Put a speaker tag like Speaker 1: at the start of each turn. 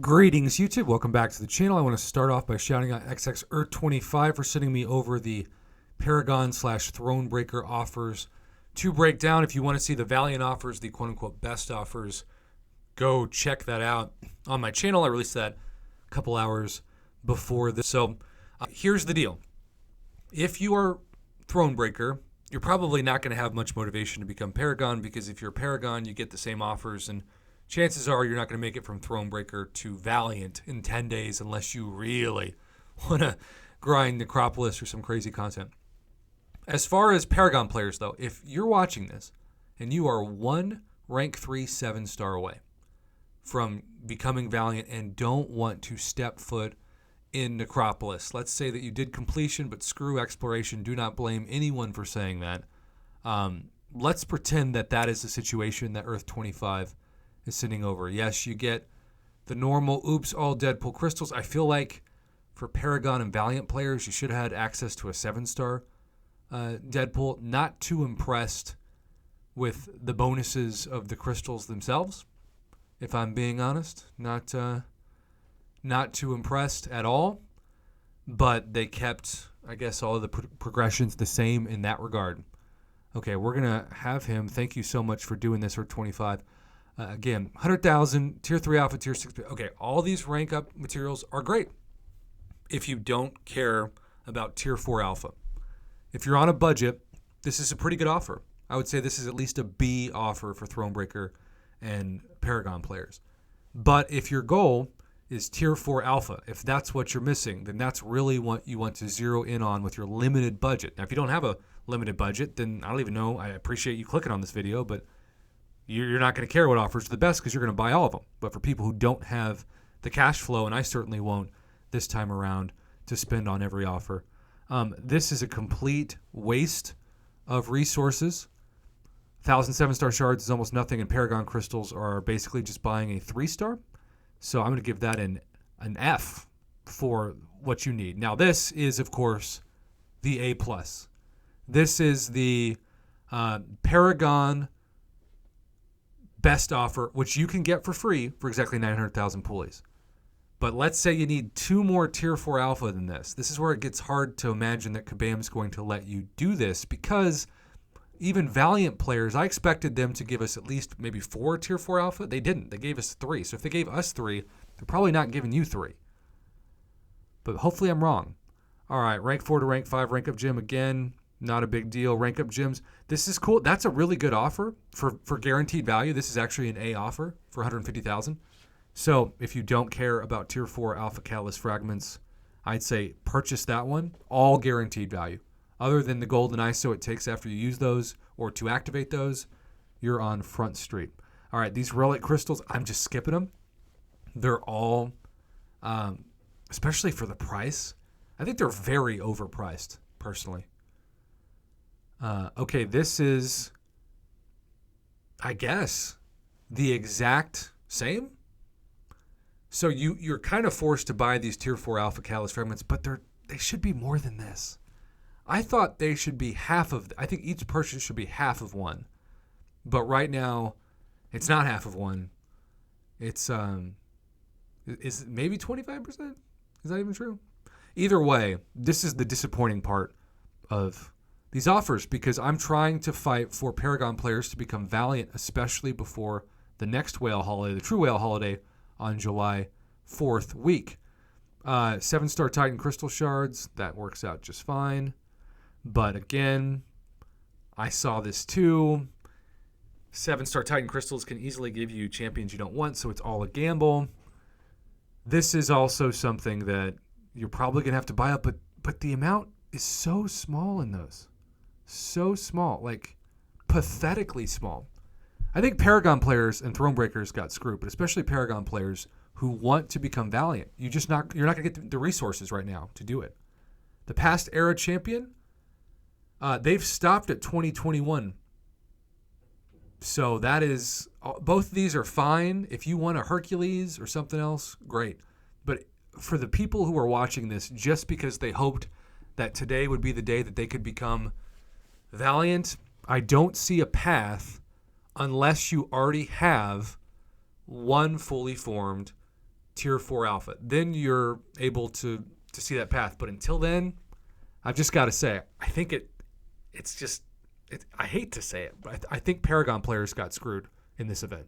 Speaker 1: Greetings, YouTube. Welcome back to the channel. I want to start off by shouting out XX25 for sending me over the Paragon / Thronebreaker offers to break down. If you want to see the Valiant offers, the quote-unquote best offers, go check that out on my channel. I released that a couple hours before this. So here's the deal. If you are Thronebreaker, you're probably not going to have much motivation to become Paragon, because if you're Paragon, you get the same offers, and chances are you're not going to make it from Thronebreaker to Valiant in 10 days unless you really want to grind Necropolis or some crazy content. As far as Paragon players, though, if you're watching this and you are one rank 3 7-star away from becoming Valiant and don't want to step foot in Necropolis, let's say that you did completion but screw exploration, do not blame anyone for saying that. Let's pretend that that is the situation that Earth 25 is sitting over. Yes, you get the normal oops, all Deadpool crystals. I feel like for Paragon and Valiant players, you should have had access to a 7-star Deadpool. Not too impressed with the bonuses of the crystals themselves, if I'm being honest. Not too impressed at all, but they kept, I guess, all of the progressions the same in that regard. Okay, we're going to have him. Thank you so much for doing this for 25. Again, 100,000, Tier 3 Alpha, Tier 6. Okay, all these rank up materials are great if you don't care about Tier 4 Alpha. If you're on a budget, this is a pretty good offer. I would say this is at least a B offer for Thronebreaker and Paragon players. But if your goal is Tier 4 Alpha, if that's what you're missing, then that's really what you want to zero in on with your limited budget. Now, if you don't have a limited budget, then I don't even know. I appreciate you clicking on this video, but you're not going to care what offers are the best because you're going to buy all of them. But for people who don't have the cash flow, and I certainly won't this time around, to spend on every offer, this is a complete waste of resources. 1,000 7-star shards is almost nothing, and Paragon crystals are basically just buying a 3-star. So I'm going to give that an F for what you need. Now, this is, of course, the A+. This is the Paragon best offer, which you can get for free for exactly 900,000 pulleys. But let's say you need 2 more Tier 4 Alpha than this. This is where it gets hard to imagine that Kabam's going to let you do this, because even Valiant players, I expected them to give us at least maybe 4 Tier 4 Alpha. They didn't. They gave us 3. So if they gave us 3, they're probably not giving you 3. But hopefully I'm wrong. All right, rank 4 to rank 5, rank up gym again. Not a big deal. Rank up gyms. This is cool. That's a really good offer for guaranteed value. This is actually an A offer for 150,000. So if you don't care about Tier 4 Alpha Catalyst fragments, I'd say purchase that one. All guaranteed value. Other than the golden ISO it takes after you use those or to activate those, you're on Front Street. All right, these relic crystals, I'm just skipping them. They're all, especially for the price, I think they're very overpriced, personally. Okay, this is, I guess, the exact same. So you're kind of forced to buy these Tier 4 Alpha Catalyst fragments, but they should be more than this. I thought they should be half of, I think each purchase should be half of one. But right now, it's not half of one. It's, is it maybe 25%? Is that even true? Either way, this is the disappointing part of these offers, because I'm trying to fight for Paragon players to become Valiant, especially before the next whale holiday, the true whale holiday on July 4th week. 7-star Titan crystal shards, that works out just fine. But again, I saw this too. 7-star Titan crystals can easily give you champions you don't want, so it's all a gamble. This is also something that you're probably going to have to buy up, but the amount is so small in those. So small, like pathetically small. I think Paragon players and Thronebreakers got screwed, but especially Paragon players who want to become Valiant. You're not going to get the resources right now to do it. The past era champion, they've stopped at 2021. So that is, both of these are fine. If you want a Hercules or something else, great. But for the people who are watching this just because they hoped that today would be the day that they could become Valiant, I don't see a path unless you already have one fully formed tier 4 alpha. Then you're able to see that path. But until then, I've just got to say, I think I hate to say it, but I think Paragon players got screwed in this event.